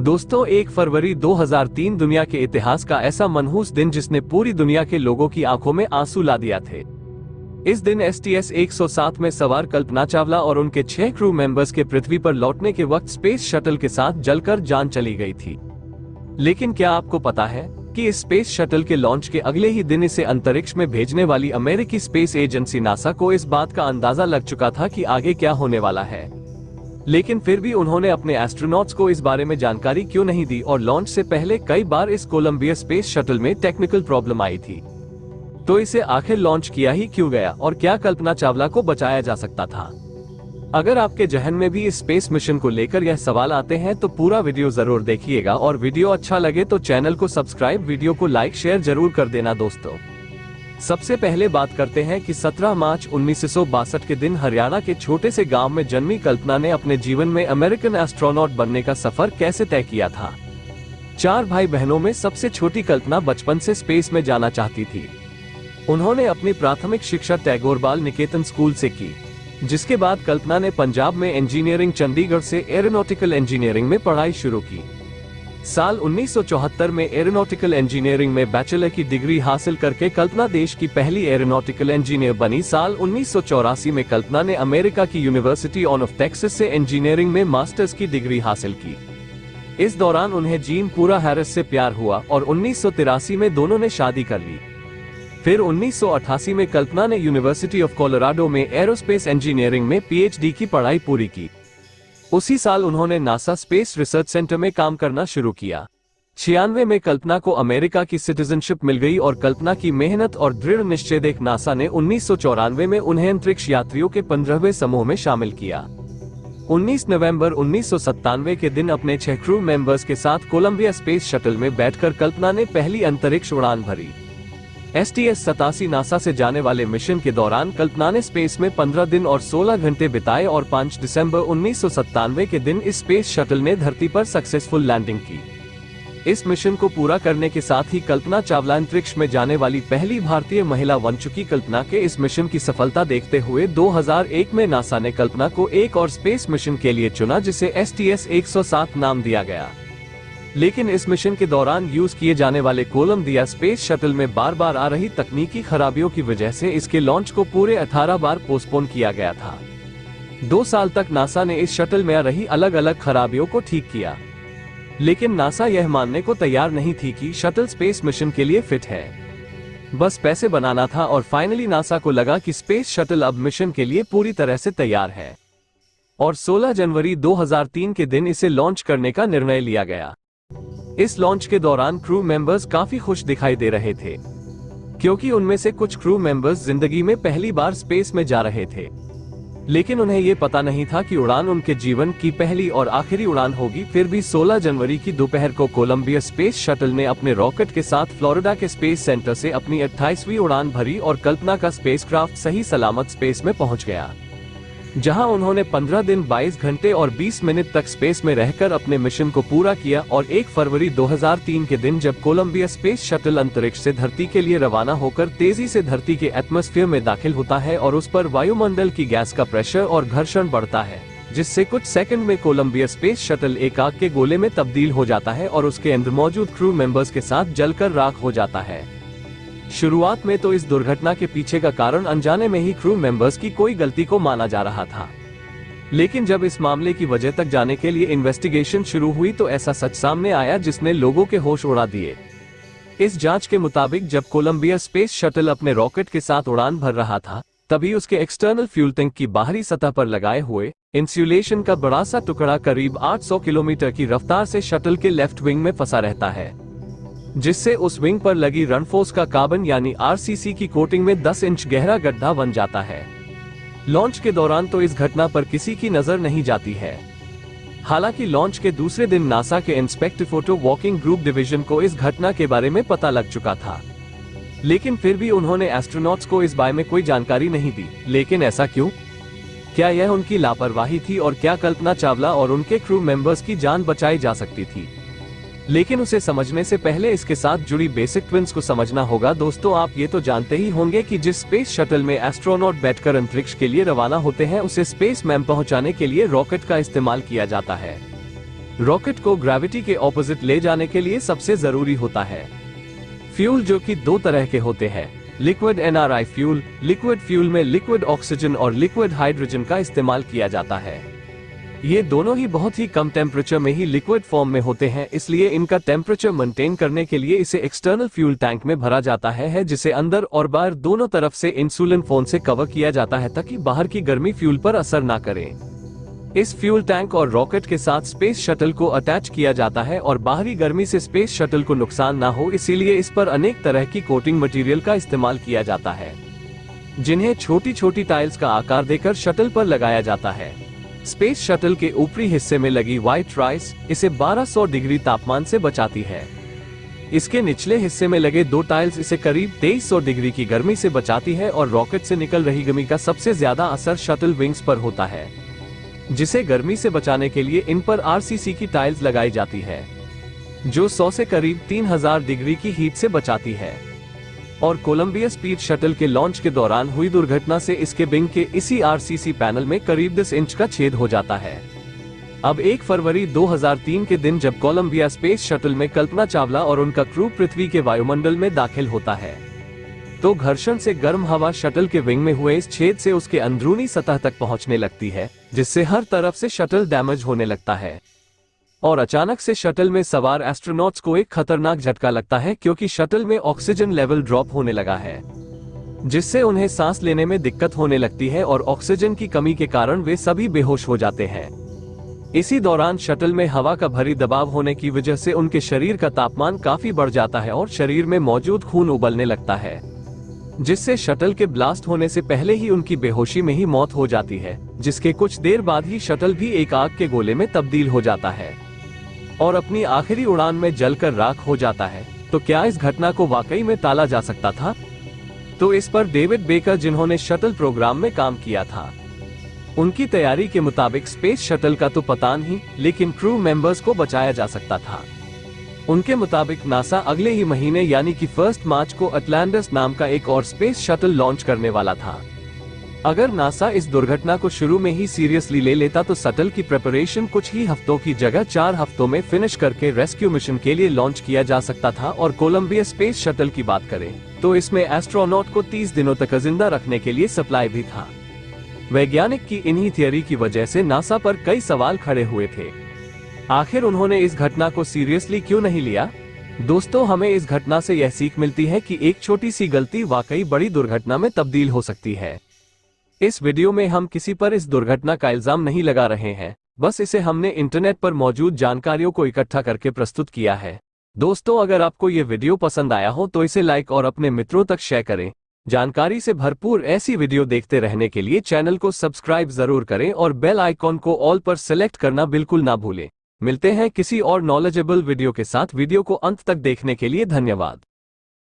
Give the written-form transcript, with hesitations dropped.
दोस्तों, 1 फरवरी 2003 दुनिया के इतिहास का ऐसा मनहूस दिन जिसने पूरी दुनिया के लोगों की आंखों में आंसू ला दिया थे। इस दिन STS 107 में सवार कल्पना चावला और उनके 6 क्रू मेंबर्स के पृथ्वी पर लौटने के वक्त स्पेस शटल के साथ जलकर जान चली गई थी। लेकिन क्या आपको पता है कि इस स्पेस शटल के लॉन्च के अगले ही दिन इसे अंतरिक्ष में भेजने वाली अमेरिकी स्पेस एजेंसी नासा को इस बात का अंदाजा लग चुका था कि आगे क्या होने वाला है। लेकिन फिर भी उन्होंने अपने एस्ट्रोनॉट्स को इस बारे में जानकारी क्यों नहीं दी और लॉन्च से पहले कई बार इस कोलंबिया स्पेस शटल में टेक्निकल प्रॉब्लम आई थी, तो इसे आखिर लॉन्च किया ही क्यों गया और क्या कल्पना चावला को बचाया जा सकता था? अगर आपके जहन में भी इस स्पेस मिशन को लेकर यह सवाल आते हैं तो पूरा वीडियो जरूर देखिएगा और वीडियो अच्छा लगे तो चैनल को सब्सक्राइब, वीडियो को लाइक शेयर जरूर कर देना दोस्तों। सबसे पहले बात करते हैं कि 17 मार्च 1962 के दिन हरियाणा के छोटे से गांव में जन्मी कल्पना ने अपने जीवन में अमेरिकन एस्ट्रोनॉट बनने का सफर कैसे तय किया था। 4 भाई बहनों में सबसे छोटी कल्पना बचपन से स्पेस में जाना चाहती थी। उन्होंने अपनी प्राथमिक शिक्षा टैगोर बाल निकेतन स्कूल से की, जिसके बाद कल्पना ने पंजाब में इंजीनियरिंग चंडीगढ़ से एरोनॉटिकल इंजीनियरिंग में पढ़ाई शुरू की। साल 1974 में एरोनॉटिकल इंजीनियरिंग में बैचलर की डिग्री हासिल करके कल्पना देश की पहली एरोनॉटिकल इंजीनियर बनी। साल 1984 में कल्पना ने अमेरिका की यूनिवर्सिटी ऑफ टेक्सास से इंजीनियरिंग में मास्टर्स की डिग्री हासिल की। इस दौरान उन्हें जीन पूरा हैरिस से प्यार हुआ और 1983 में दोनों ने शादी कर ली। फिर 1988 में कल्पना ने यूनिवर्सिटी ऑफ कोलोराडो में एरोस्पेस इंजीनियरिंग में PhD की पढ़ाई पूरी की। उसी साल उन्होंने नासा स्पेस रिसर्च सेंटर में काम करना शुरू किया। 96 में कल्पना को अमेरिका की सिटीजनशिप मिल गई और कल्पना की मेहनत और दृढ़ निश्चय देख नासा ने 1994 में उन्हें अंतरिक्ष यात्रियों के 15वें समूह में शामिल किया। 19 नवंबर 1997 के दिन अपने 6 क्रू मेंबर्स के साथ कोलंबिया स्पेस शटल में बैठकर कल्पना ने पहली अंतरिक्ष उड़ान भरी। STS 87 नासा से जाने वाले मिशन के दौरान कल्पना ने स्पेस में 15 दिन और 16 घंटे बिताए और 5 दिसंबर 1997 के दिन इस स्पेस शटल ने धरती पर सक्सेसफुल लैंडिंग की। इस मिशन को पूरा करने के साथ ही कल्पना चावला अंतरिक्ष में जाने वाली पहली भारतीय महिला बन चुकी। कल्पना के इस मिशन की सफलता देखते हुए 2001 में नासा ने कल्पना को एक और स्पेस मिशन के लिए चुना, जिसे STS 107 नाम दिया गया। लेकिन इस मिशन के दौरान यूज किए जाने वाले कोलंबिया स्पेस शटल में बार बार आ रही तकनीकी खराबियों की वजह से इसके लॉन्च को पूरे 18 बार पोस्टपोन किया गया था। 2 साल तक नासा ने इस शटल में आ रही अलग अलग खराबियों को ठीक किया, लेकिन नासा यह मानने को तैयार नहीं थी कि शटल स्पेस मिशन के लिए फिट है। बस पैसे बनाना था और फाइनली नासा को लगा कि स्पेस शटल अब मिशन के लिए पूरी तरह से तैयार है और 16 जनवरी 2003 के दिन इसे लॉन्च करने का निर्णय लिया गया। इस लॉन्च के दौरान क्रू मेंबर्स काफी खुश दिखाई दे रहे थे, क्योंकि उनमें से कुछ क्रू मेंबर्स जिंदगी में पहली बार स्पेस में जा रहे थे। लेकिन उन्हें ये पता नहीं था कि उड़ान उनके जीवन की पहली और आखिरी उड़ान होगी। फिर भी 16 जनवरी की दोपहर को कोलंबिया स्पेस शटल ने अपने रॉकेट के साथ फ्लोरिडा के स्पेस सेंटर से अपनी 28वीं उड़ान भरी और कल्पना का स्पेसक्राफ्ट सही सलामत स्पेस में पहुंच गया, जहां उन्होंने 15 दिन 22 घंटे और 20 मिनट तक स्पेस में रहकर अपने मिशन को पूरा किया। और 1 फरवरी 2003 के दिन जब कोलंबिया स्पेस शटल अंतरिक्ष से धरती के लिए रवाना होकर तेजी से धरती के एटमॉस्फेयर में दाखिल होता है और उस पर वायुमंडल की गैस का प्रेशर और घर्षण बढ़ता है, जिससे कुछ सेकंड में कोलंबिया स्पेस शटल एक आग के गोले में तब्दील हो जाता है और उसके अंदर मौजूद क्रू मेंबर्स के साथ जलकर राख हो जाता है। शुरुआत में तो इस दुर्घटना के पीछे का कारण अनजाने में ही क्रू मेंबर्स की कोई गलती को माना जा रहा था, लेकिन जब इस मामले की वजह तक जाने के लिए इन्वेस्टिगेशन शुरू हुई तो ऐसा सच सामने आया जिसने लोगों के होश उड़ा दिए। इस जांच के मुताबिक जब कोलंबिया स्पेस शटल अपने रॉकेट के साथ उड़ान भर रहा था, तभी उसके एक्सटर्नल फ्यूल टैंक की बाहरी सतह पर लगाए हुए इंसुलेशन का बड़ा सा टुकड़ा करीब 800 किलोमीटर की रफ्तार से शटल के लेफ्ट विंग में फंसा रहता है, जिससे उस विंग पर लगी रनफोर्स का कार्बन यानी RCC की कोटिंग में 10 इंच गहरा गड्ढा बन जाता है। लॉन्च के दौरान तो इस घटना पर किसी की नजर नहीं जाती है। हालांकि लॉन्च के दूसरे दिन नासा के inspector photo walking group division को इस घटना के बारे में पता लग चुका था, लेकिन फिर भी उन्होंने एस्ट्रोनॉट्स को इस बारे में कोई जानकारी नहीं दी। लेकिन ऐसा क्यों? क्या यह उनकी लापरवाही थी और क्या कल्पना चावला और उनके क्रू मेंबर्स की जान बचाई जा सकती थी? लेकिन उसे समझने से पहले इसके साथ जुड़ी बेसिक ट्विंस को समझना होगा। दोस्तों, आप ये तो जानते ही होंगे कि जिस स्पेस शटल में एस्ट्रोनॉट बैठकर अंतरिक्ष के लिए रवाना होते हैं, उसे स्पेस में पहुंचाने के लिए रॉकेट का इस्तेमाल किया जाता है। रॉकेट को ग्रेविटी के ऑपोजिट ले जाने के लिए सबसे जरूरी होता है फ्यूल, जो कि दो तरह के होते हैं, liquid NRI fuel. Liquid fuel में लिक्विड ऑक्सीजन और लिक्विड हाइड्रोजन का इस्तेमाल किया जाता है। ये दोनों ही बहुत ही कम टेम्परेचर में ही लिक्विड फॉर्म में होते हैं, इसलिए इनका टेम्परेचर मेंटेन करने के लिए इसे एक्सटर्नल फ्यूल टैंक में भरा जाता है जिसे अंदर और बाहर दोनों तरफ से इंसुलिन फोम से कवर किया जाता है ताकि बाहर की गर्मी फ्यूल पर असर ना करे। इस फ्यूल टैंक और रॉकेट के साथ स्पेस शटल को अटैच किया जाता है और बाहरी गर्मी से स्पेस शटल को नुकसान ना हो, इसीलिए इस पर अनेक तरह की कोटिंग मटेरियल का इस्तेमाल किया जाता है, जिन्हें छोटी छोटी टाइल्स का आकार देकर शटल पर लगाया जाता है। स्पेस शटल के ऊपरी हिस्से में लगी व्हाइट राइस इसे 1200 डिग्री तापमान से बचाती है। इसके निचले हिस्से में लगे दो टाइल्स इसे करीब 2300 डिग्री की गर्मी से बचाती है और रॉकेट से निकल रही गर्मी का सबसे ज्यादा असर शटल विंग्स पर होता है, जिसे गर्मी से बचाने के लिए इन पर RCC की टाइल्स लगाई जाती है, जो 100 से करीब 3000 डिग्री की हीट से बचाती है। और कोलंबिया स्पीड शटल के लॉन्च के दौरान हुई दुर्घटना से इसके विंग के इसी RCC पैनल में करीब 10 इंच का छेद हो जाता है। अब 1 फरवरी 2003 के दिन जब कोलंबिया स्पेस शटल में कल्पना चावला और उनका क्रू पृथ्वी के वायुमंडल में दाखिल होता है, तो घर्षण से गर्म हवा शटल के विंग में हुए इस छेद से उसके अंदरूनी सतह तक पहुंचने लगती है, जिससे हर तरफ से शटल डैमेज होने लगता है। और अचानक से शटल में सवार एस्ट्रोनॉट्स को एक खतरनाक झटका लगता है, क्योंकि शटल में ऑक्सीजन लेवल ड्रॉप होने लगा है, जिससे उन्हें सांस लेने में दिक्कत होने लगती है और ऑक्सीजन की कमी के कारण वे सभी बेहोश हो जाते हैं। इसी दौरान शटल में हवा का भारी दबाव होने की वजह से उनके शरीर का तापमान काफी बढ़ जाता है और शरीर में मौजूद खून उबलने लगता है, जिससे शटल के ब्लास्ट होने से पहले ही उनकी बेहोशी में ही मौत हो जाती है, जिसके कुछ देर बाद ही शटल भी एक आग के गोले में तब्दील हो जाता है और अपनी आखिरी उड़ान में जलकर राख हो जाता है। तो क्या इस घटना को वाकई में टाला जा सकता था? तो इस पर डेविड बेकर, जिन्होंने शटल प्रोग्राम में काम किया था, उनकी तैयारी के मुताबिक स्पेस शटल का तो पता नहीं, लेकिन क्रू मेंबर्स को बचाया जा सकता था। उनके मुताबिक नासा अगले ही महीने यानी कि 1 मार्च को अटलांटिस नाम का एक और स्पेस शटल लॉन्च करने वाला था। अगर नासा इस दुर्घटना को शुरू में ही सीरियसली ले लेता तो शटल की प्रिपरेशन कुछ ही हफ्तों की जगह 4 हफ्तों में फिनिश करके रेस्क्यू मिशन के लिए लॉन्च किया जा सकता था। और कोलंबिया स्पेस शटल की बात करें तो इसमें एस्ट्रोनॉट को 30 दिनों तक जिंदा रखने के लिए सप्लाई भी था। वैज्ञानिक की इन्हीं थियरी की वजह से नासा पर कई सवाल खड़े हुए थे। आखिर उन्होंने इस घटना को सीरियसली क्यों नहीं लिया? दोस्तों, हमें इस घटना से यह सीख मिलती है कि एक छोटी सी गलती वाकई बड़ी दुर्घटना में तब्दील हो सकती है। इस वीडियो में हम किसी पर इस दुर्घटना का इल्जाम नहीं लगा रहे हैं, बस इसे हमने इंटरनेट पर मौजूद जानकारियों को इकट्ठा करके प्रस्तुत किया है। दोस्तों, अगर आपको ये वीडियो पसंद आया हो तो इसे लाइक और अपने मित्रों तक शेयर करें। जानकारी से भरपूर ऐसी वीडियो देखते रहने के लिए चैनल को सब्सक्राइब जरूर करें और बेल आइकॉन को ऑल पर सेलेक्ट करना बिल्कुल ना भूलें। मिलते हैं किसी और नॉलेजेबल वीडियो के साथ। वीडियो को अंत तक देखने के लिए धन्यवाद।